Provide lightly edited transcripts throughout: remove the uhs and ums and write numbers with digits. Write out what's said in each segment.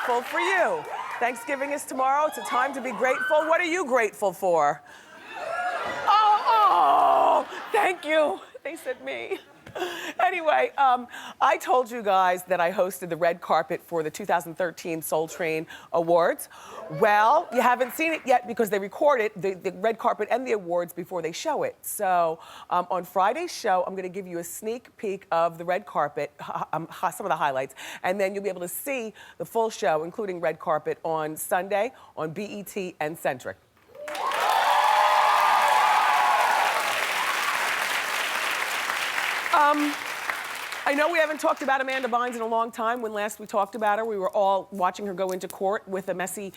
grateful for you. Thanksgiving is tomorrow. It's a time to be grateful. What are you grateful for? Oh, thank you. They said me. Anyway, I told you guys that I hosted the red carpet for the 2013 Soul Train Awards. Well, you haven't seen it yet because they record it, the red carpet and the awards before they show it. So on Friday's show, I'm gonna give you a sneak peek of the red carpet, some of the highlights, and then you'll be able to see the full show, including red carpet, on Sunday on BET and Centric. I know we haven't talked about Amanda Bynes in a long time. When last we talked about her, we were all watching her go into court with a messy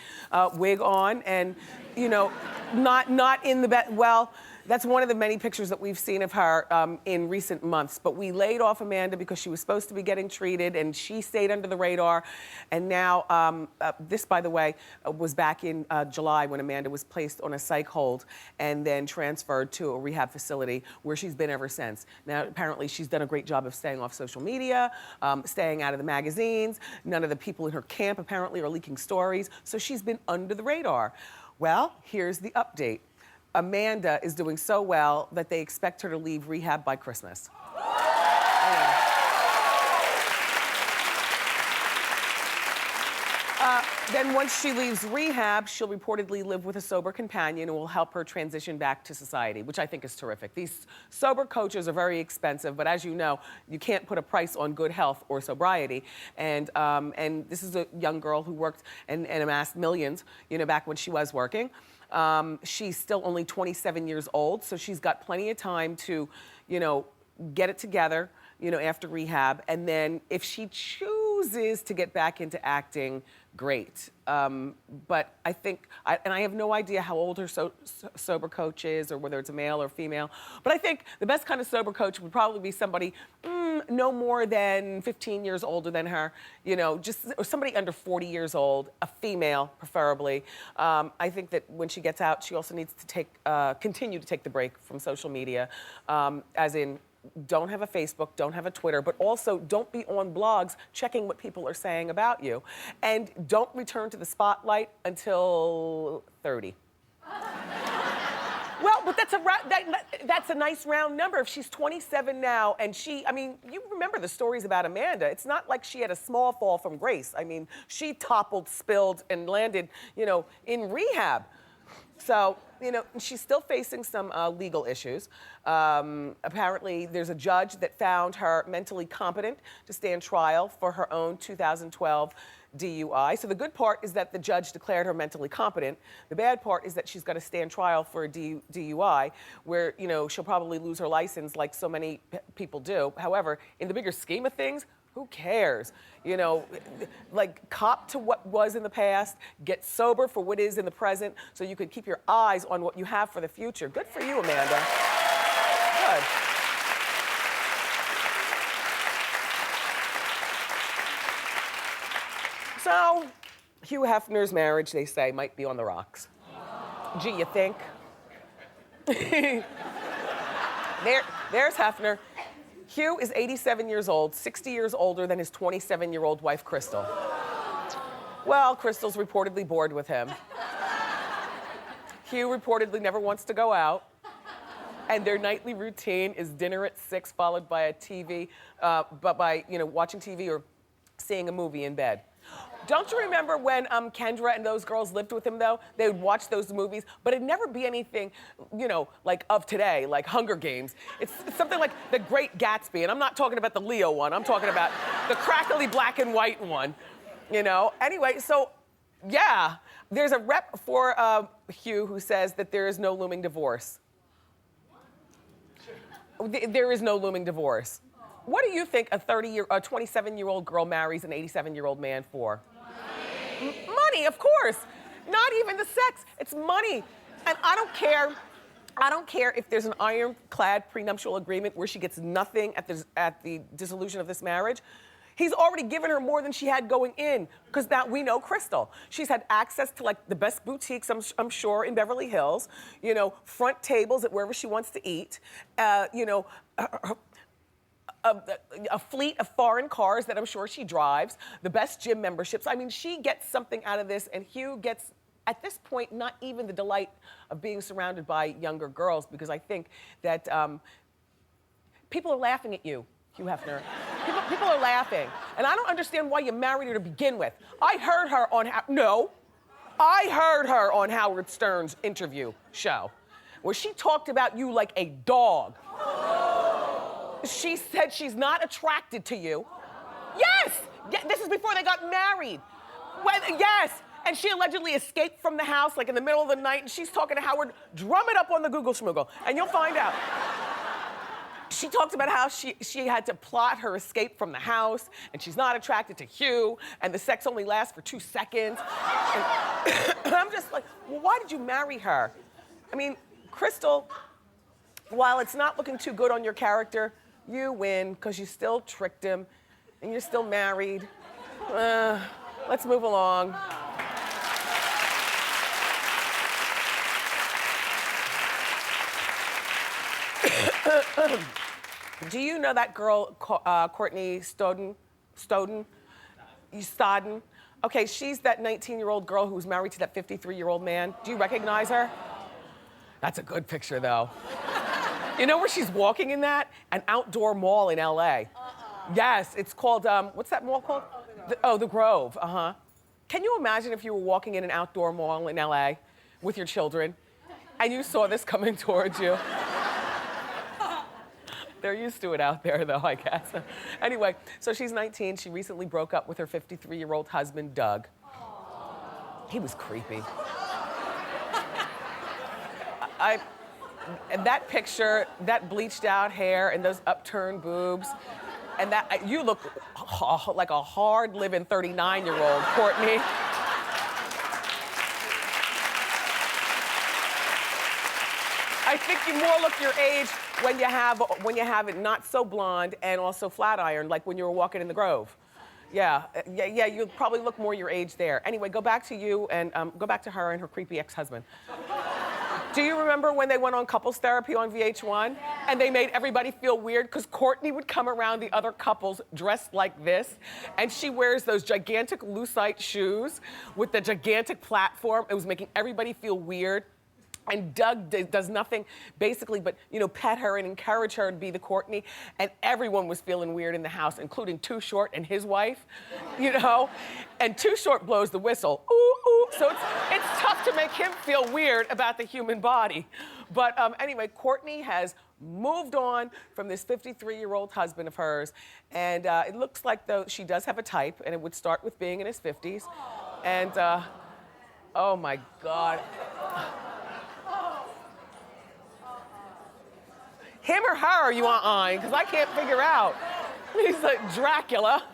wig on and, you know, not in the bed. Well, that's one of the many pictures that we've seen of her in recent months. But we laid off Amanda because she was supposed to be getting treated and she stayed under the radar. And now, this, by the way, was back in July when Amanda was placed on a psych hold and then transferred to a rehab facility where she's been ever since. Now, apparently she's done a great job of staying off social media, staying out of the magazines. None of the people in her camp apparently are leaking stories. So she's been under the radar. Well, here's the update. Amanda is doing so well that they expect her to leave rehab by Christmas. Then once she leaves rehab, she'll reportedly live with a sober companion who will help her transition back to society, which I think is terrific. These sober coaches are very expensive, but as you know, you can't put a price on good health or sobriety. And this is a young girl who worked and amassed millions, you know, back when she was working. She's still only 27 years old, so she's got plenty of time to, you know, get it together, you know, after rehab. And then if she chooses to get back into acting, great. But I think, and I have no idea how old her sober coach is or whether it's a male or female, but I think the best kind of sober coach would probably be somebody no more than 15 years older than her, you know, just or somebody under 40 years old, a female preferably. I think that when she gets out, she also needs to continue to take the break from social media, as in, don't have a Facebook, don't have a Twitter, but also don't be on blogs checking what people are saying about you. And don't return to the spotlight until 30. Well, but that's a nice round number. If she's 27 now and I mean, you remember the stories about Amanda. It's not like she had a small fall from grace. I mean, she toppled, spilled, and landed, you know, in rehab. So, you know, she's still facing some legal issues. Apparently, there's a judge that found her mentally competent to stand trial for her own 2012 DUI. So the good part is that the judge declared her mentally competent. The bad part is that she's got to stand trial for a DUI where, you know, she'll probably lose her license like so many people do. However, in the bigger scheme of things, who cares? You know, like, cop to what was in the past, get sober for what is in the present, so you can keep your eyes on what you have for the future. Good for you, Amanda. Good. So, Hugh Hefner's marriage, they say, might be on the rocks. Gee, you think? There's Hefner. Hugh is 87 years old, 60 years older than his 27-year-old wife, Crystal. Well, Crystal's reportedly bored with him. Hugh reportedly never wants to go out. And their nightly routine is dinner at 6, followed by you know, watching TV or seeing a movie in bed. Don't you remember when Kendra and those girls lived with him, though? They would watch those movies, but it'd never be anything, you know, like of today, like Hunger Games. It's something like The Great Gatsby, and I'm not talking about the Leo one. I'm talking about the crackly black and white one, you know? Anyway, so, yeah. There's a rep for Hugh who says that there is no looming divorce. There is no looming divorce. What do you think a 27-year-old girl marries an 87-year-old man for? Money, of course. Not even the sex, it's money. And I don't care if there's an ironclad prenuptial agreement where she gets nothing at the dissolution of this marriage. He's already given her more than she had going in, because now we know Crystal. She's had access to like the best boutiques, I'm sure, in Beverly Hills, you know, front tables at wherever she wants to eat, you know, a fleet of foreign cars that I'm sure she drives, the best gym memberships. I mean, she gets something out of this, and Hugh gets, at this point, not even the delight of being surrounded by younger girls, because I think that people are laughing at you, Hugh Hefner. People are laughing. And I don't understand why you married her to begin with. I heard her on Howard Stern's interview show, where she talked about you like a dog. She said she's not attracted to you. Yes! This is before they got married. Yes! And she allegedly escaped from the house like in the middle of the night, and she's talking to Howard. Drum it up on the Google Schmoogle, and you'll find out. She talked about how she had to plot her escape from the house, and she's not attracted to Hugh, and the sex only lasts for 2 seconds. And I'm just like, well, why did you marry her? I mean, Crystal, while it's not looking too good on your character, you win, because you still tricked him, and you're still married. Let's move along. Do you know that girl, Courtney Stodden? Stodden? Okay, she's that 19-year-old girl who was married to that 53-year-old man. Do you recognize her? That's a good picture, though. You know where she's walking in that? An outdoor mall in LA. Yes, it's called, what's that mall called? The Grove, Can you imagine if you were walking in an outdoor mall in LA with your children and you saw this coming towards you? They're used to it out there, though, I guess. Anyway, so she's 19. She recently broke up with her 53-year-old husband, Doug. He was creepy. And that picture, that bleached out hair and those upturned boobs, and that, you look like a hard-living 39-year-old, Courtney. I think you more look your age when you have it not so blonde and also flat ironed, like when you were walking in the Grove. Yeah, you probably look more your age there. Anyway, go back to you and go back to her and her creepy ex-husband. Do you remember when they went on couples therapy on VH1 and they made everybody feel weird because Courtney would come around the other couples dressed like this, and she wears those gigantic lucite shoes with the gigantic platform. It was making everybody feel weird. And Doug does nothing basically but, pet her and encourage her to be the Courtney. And everyone was feeling weird in the house, including Too Short and his wife, And Too Short blows the whistle, ooh, ooh. So it's tough to make him feel weird about the human body. But anyway, Courtney has moved on from this 53-year-old husband of hers. And it looks like, though, she does have a type, and it would start with being in his 50s. And, oh my God. Him or her you want on, because I can't figure out. He's like Dracula.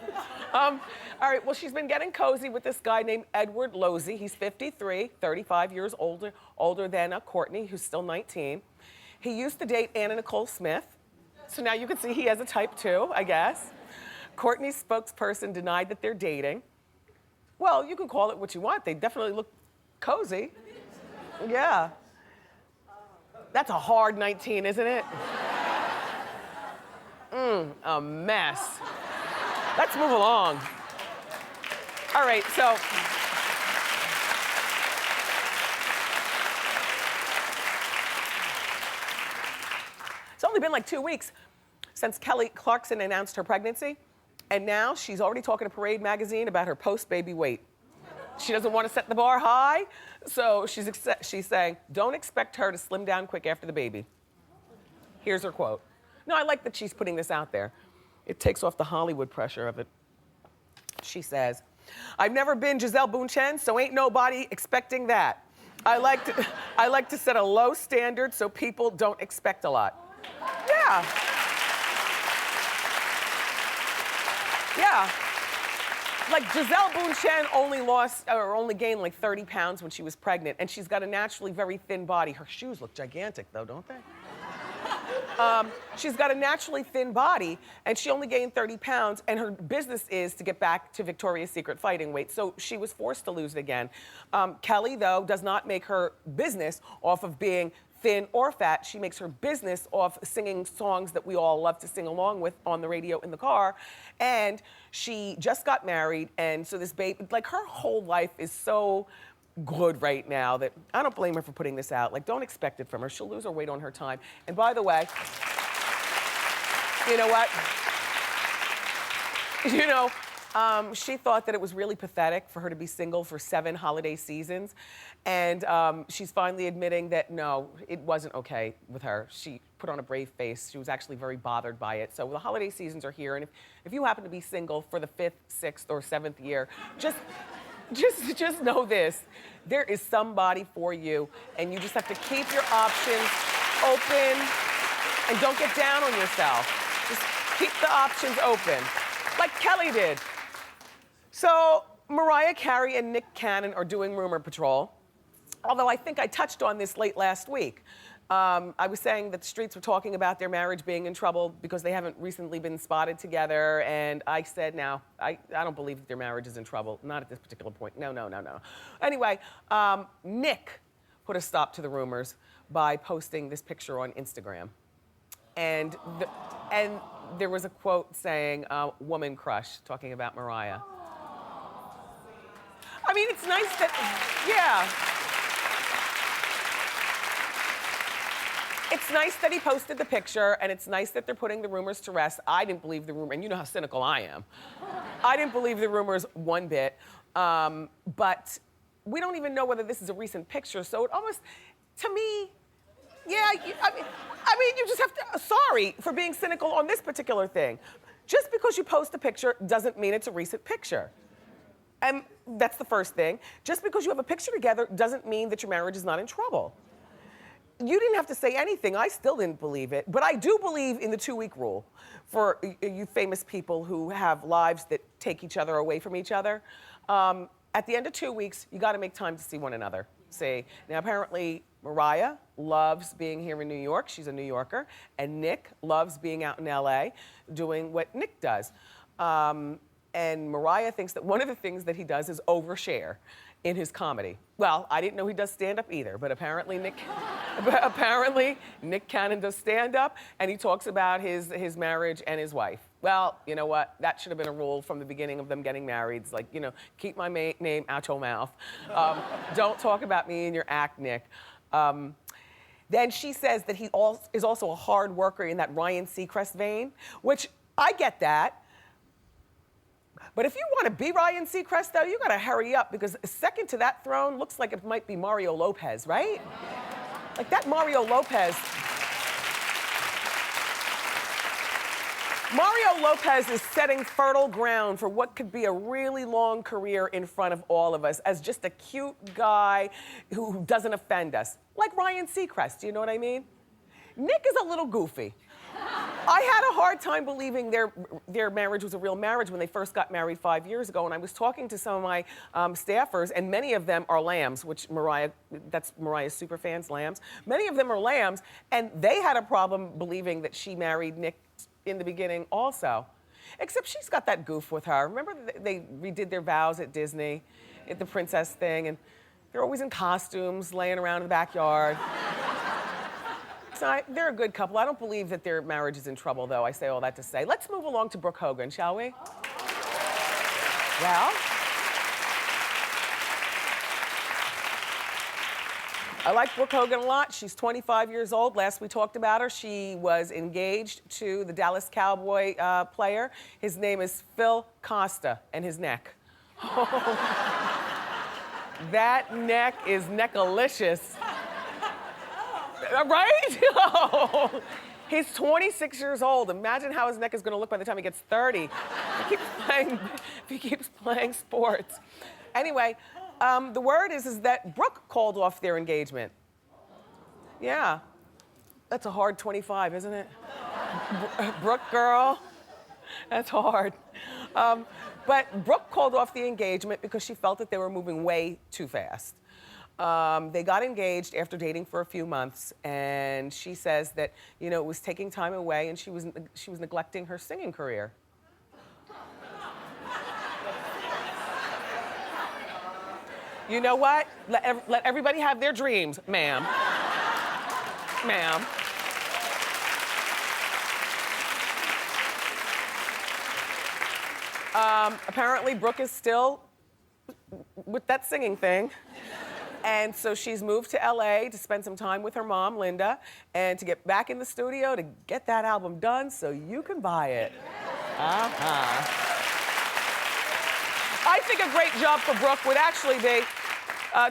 All right, well, she's been getting cozy with this guy named Edward Losey. He's 53, 35 years older than Courtney, who's still 19. He used to date Anna Nicole Smith. So now you can see he has a type too, I guess. Courtney's spokesperson denied that they're dating. Well, you can call it what you want. They definitely look cozy. Yeah. That's a hard 19, isn't it? A mess. Let's move along. All right, so. It's only been like 2 weeks since Kelly Clarkson announced her pregnancy, and now she's already talking to Parade magazine about her post-baby weight. She doesn't want to set the bar high, so she's saying, don't expect her to slim down quick after the baby. Here's her quote. No, I like that she's putting this out there. It takes off the Hollywood pressure of it. She says, I've never been Giselle Bundchen, so ain't nobody expecting that. I like to set a low standard so people don't expect a lot. Yeah. Yeah. Like Giselle Bundchen only gained like 30 pounds when she was pregnant, and she's got a naturally very thin body. Her shoes look gigantic though, don't they? She's got a naturally thin body, and she only gained 30 pounds, and her business is to get back to Victoria's Secret fighting weight, so she was forced to lose it again. Kelly, though, does not make her business off of being thin or fat. She makes her business off singing songs that we all love to sing along with on the radio in the car. And she just got married, and so this baby, like her whole life is so good right now that I don't blame her for putting this out. Like, don't expect it from her. She'll lose her weight on her time. And by the way, you know what? You know, she thought that it was really pathetic for her to be single for 7 holiday seasons. And she's finally admitting that no, it wasn't okay with her. She put on a brave face. She was actually very bothered by it. So the holiday seasons are here. And if you happen to be single for the 5th, 6th, or 7th year, just know this. There is somebody for you. And you just have to keep your options open. And don't get down on yourself. Just keep the options open. Like Kelly did. So Mariah Carey and Nick Cannon are doing rumor patrol. Although I think I touched on this late last week. I was saying that the streets were talking about their marriage being in trouble because they haven't recently been spotted together. And I said, no, I don't believe that their marriage is in trouble. Not at this particular point. No. Anyway, Nick put a stop to the rumors by posting this picture on Instagram. And there was a quote saying, woman crush, talking about Mariah. I mean, it's nice that, yeah. It's nice that he posted the picture, and it's nice that they're putting the rumors to rest. I didn't believe the rumor, and you know how cynical I am. I didn't believe the rumors one bit, but we don't even know whether this is a recent picture, so it almost, to me, yeah, I mean, you just have to, sorry for being cynical on this particular thing. Just because you post a picture doesn't mean it's a recent picture. And that's the first thing. Just because you have a picture together doesn't mean that your marriage is not in trouble. You didn't have to say anything. I still didn't believe it. But I do believe in the 2-week rule for you famous people who have lives that take each other away from each other. At the end of 2 weeks, you got to make time to see one another. See, now apparently Mariah loves being here in New York. She's a New Yorker. And Nick loves being out in LA doing what Nick does. And Mariah thinks that one of the things that he does is overshare in his comedy. Well, I didn't know he does stand-up either, but apparently Nick Cannon does stand-up, and he talks about his marriage and his wife. Well, you know what? That should have been a rule from the beginning of them getting married. It's like, you know, keep my name out your mouth. Don't talk about me in your act, Nick. Then she says that he is also a hard worker in that Ryan Seacrest vein, which I get that. But if you want to be Ryan Seacrest, though, you got to hurry up because second to that throne looks like it might be Mario Lopez, right? Like that Mario Lopez. Mario Lopez is setting fertile ground for what could be a really long career in front of all of us as just a cute guy who doesn't offend us. Like Ryan Seacrest, you know what I mean? Nick is a little goofy. I had a hard time believing their marriage was a real marriage when they first got married 5 years ago, and I was talking to some of my staffers, and many of them are lambs, which that's Mariah's super fans, lambs. Many of them are lambs, and they had a problem believing that she married Nick in the beginning also. Except she's got that goof with her. Remember they redid their vows at Disney, at the princess thing, and they're always in costumes, laying around in the backyard. They're a good couple. I don't believe that their marriage is in trouble, though. I say all that to say. Let's move along to Brooke Hogan, shall we? Well, I like Brooke Hogan a lot. She's 25 years old. Last we talked about her, she was engaged to the Dallas Cowboy player. His name is Phil Costa, and his neck. That neck is neckalicious. Right? Oh. He's 26 years old. Imagine how his neck is going to look by the time he gets 30. If he keeps playing sports. Anyway, the word is that Brooke called off their engagement. Yeah. That's a hard 25, isn't it? Brooke, girl. That's hard. But Brooke called off the engagement because she felt that they were moving way too fast. They got engaged after dating for a few months, and she says that, you know, it was taking time away and she was neglecting her singing career. You know what? Let everybody have their dreams, ma'am. ma'am. Apparently, Brooke is still with that singing thing. And so she's moved to LA to spend some time with her mom, Linda, and to get back in the studio to get that album done so you can buy it. I think a great job for Brooke would actually be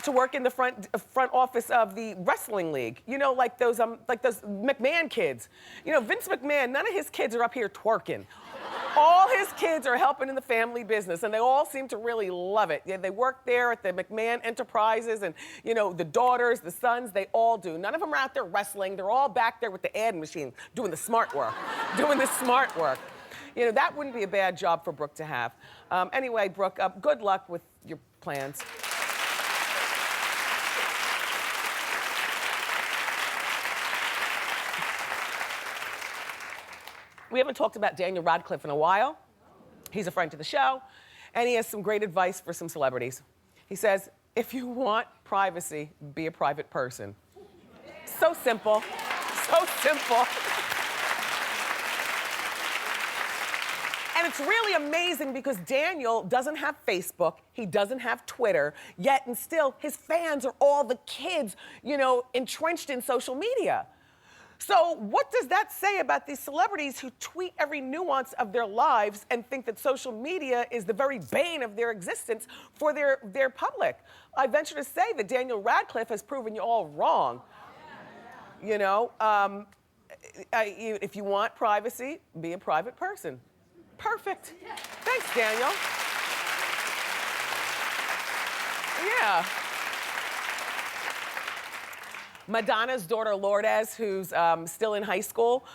to work in the front office of the wrestling league. You know, like those McMahon kids. You know, Vince McMahon, none of his kids are up here twerking. All his kids are helping in the family business, and they all seem to really love it. Yeah, they work there at the McMahon Enterprises, and, you know, the daughters, the sons, they all do. None of them are out there wrestling. They're all back there with the ad machine, doing the smart work, doing the smart work. You know, that wouldn't be a bad job for Brooke to have. Anyway, Brooke, good luck with your plans. We haven't talked about Daniel Radcliffe in a while. He's a friend to the show, and he has some great advice for some celebrities. He says, if you want privacy, be a private person. So simple, so simple. And it's really amazing because Daniel doesn't have Facebook, he doesn't have Twitter, yet and still his fans are all the kids, you know, entrenched in social media. So what does that say about these celebrities who tweet every nuance of their lives and think that social media is the very bane of their existence for their public? I venture to say that Daniel Radcliffe has proven you all wrong. You know, if you want privacy, be a private person. Perfect. Thanks, Daniel. Yeah. Madonna's daughter, Lourdes, who's still in high school,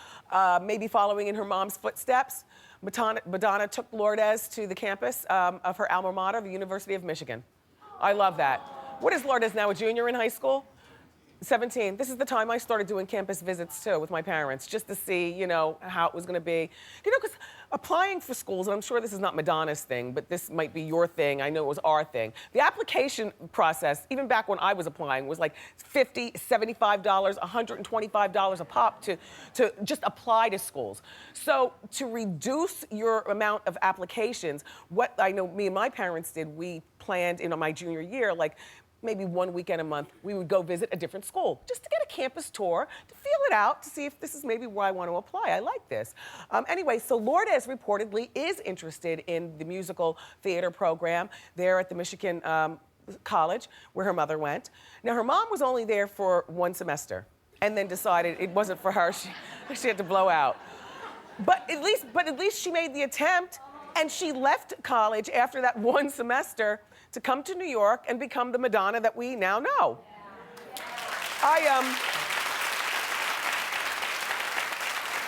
maybe following in her mom's footsteps. Madonna took Lourdes to the campus of her alma mater, the University of Michigan. I love that. What is Lourdes now, a junior in high school? 17. This is the time I started doing campus visits too with my parents, just to see, you know, how it was gonna be. You know, because applying for schools, and I'm sure this is not Madonna's thing, but this might be your thing, I know it was our thing. The application process, even back when I was applying, was like $50, $75, $125 a pop to just apply to schools. So to reduce your amount of applications, what I know me and my parents did, we planned in my junior year, like, maybe 1 weekend a month, we would go visit a different school just to get a campus tour, to feel it out, to see if this is maybe where I want to apply. I like this. Anyway, so Lourdes reportedly is interested in the musical theater program there at the Michigan College where her mother went. Now, her mom was only there for 1 semester and then decided it wasn't for her. She had to blow out. But at least she made the attempt, and she left college after that 1 semester to come to New York and become the Madonna that we now know.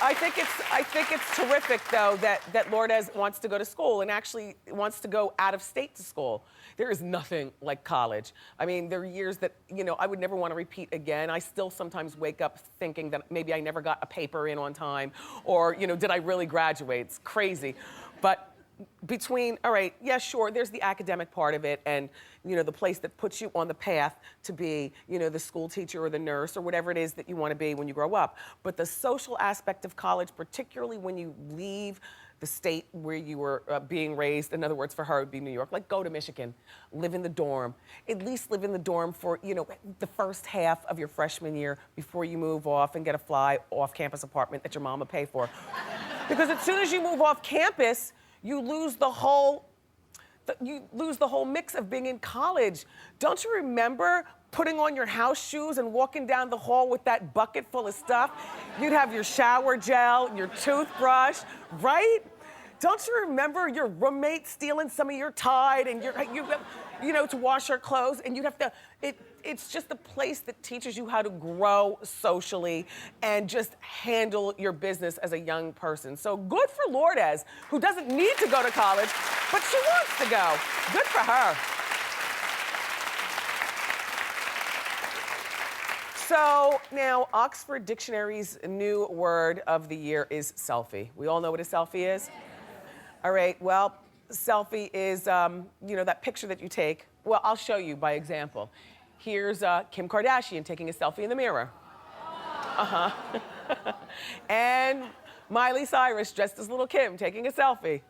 I think it's terrific though that Lourdes wants to go to school and actually wants to go out of state to school. There is nothing like college. I mean, there are years that, you know, I would never want to repeat again. I still sometimes wake up thinking that maybe I never got a paper in on time, or, you know, did I really graduate? It's crazy. But between, all right, yeah, sure, there's the academic part of it and, you know, the place that puts you on the path to be, you know, the school teacher or the nurse or whatever it is that you want to be when you grow up. But the social aspect of college, particularly when you leave the state where you were being raised, in other words, for her, it would be New York, like go to Michigan, live in the dorm, at least live in the dorm for, you know, the first half of your freshman year before you move off and get a fly off-campus apartment that your mama pay for. Because as soon as you move off campus, you lose the whole mix of being in college. Don't you remember putting on your house shoes and walking down the hall with that bucket full of stuff? You'd have your shower gel, your toothbrush, right? Don't you remember your roommate stealing some of your Tide and you know, to wash her clothes, and you'd have to, it's just a place that teaches you how to grow socially and just handle your business as a young person. So good for Lourdes, who doesn't need to go to college, but she wants to go. Good for her. So now Oxford Dictionary's new word of the year is selfie. We all know what a selfie is? All right, well, selfie is, you know, that picture that you take. Well, I'll show you by example. Here's Kim Kardashian taking a selfie in the mirror. And Miley Cyrus dressed as Little Kim taking a selfie.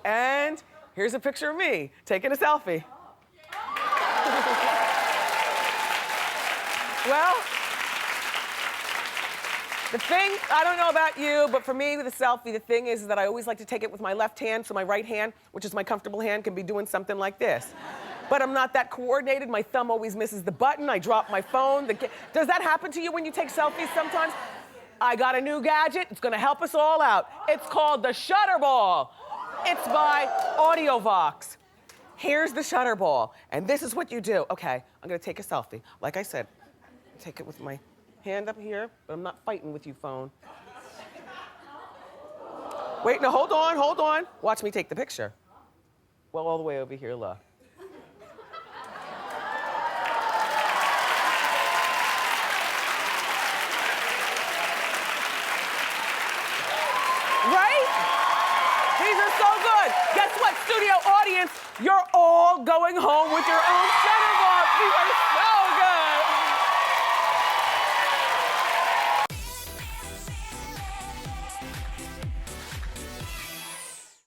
And here's a picture of me taking a selfie. Well, the thing, I don't know about you, but for me with a selfie, the thing is that I always like to take it with my left hand, so my right hand, which is my comfortable hand, can be doing something like this. But I'm not that coordinated. My thumb always misses the button. I drop my phone. Does that happen to you when you take selfies sometimes? I got a new gadget. It's gonna help us all out. It's called the Shutterball. It's by AudioVox. Here's the Shutterball, and this is what you do. Okay, I'm gonna take a selfie. Like I said, take it with my hand up here, but I'm not fighting with you, phone. Wait, no, hold on, hold on. Watch me take the picture. Well, all the way over here, look. Right? These are so good. Guess what, studio audience? You're all going home with your own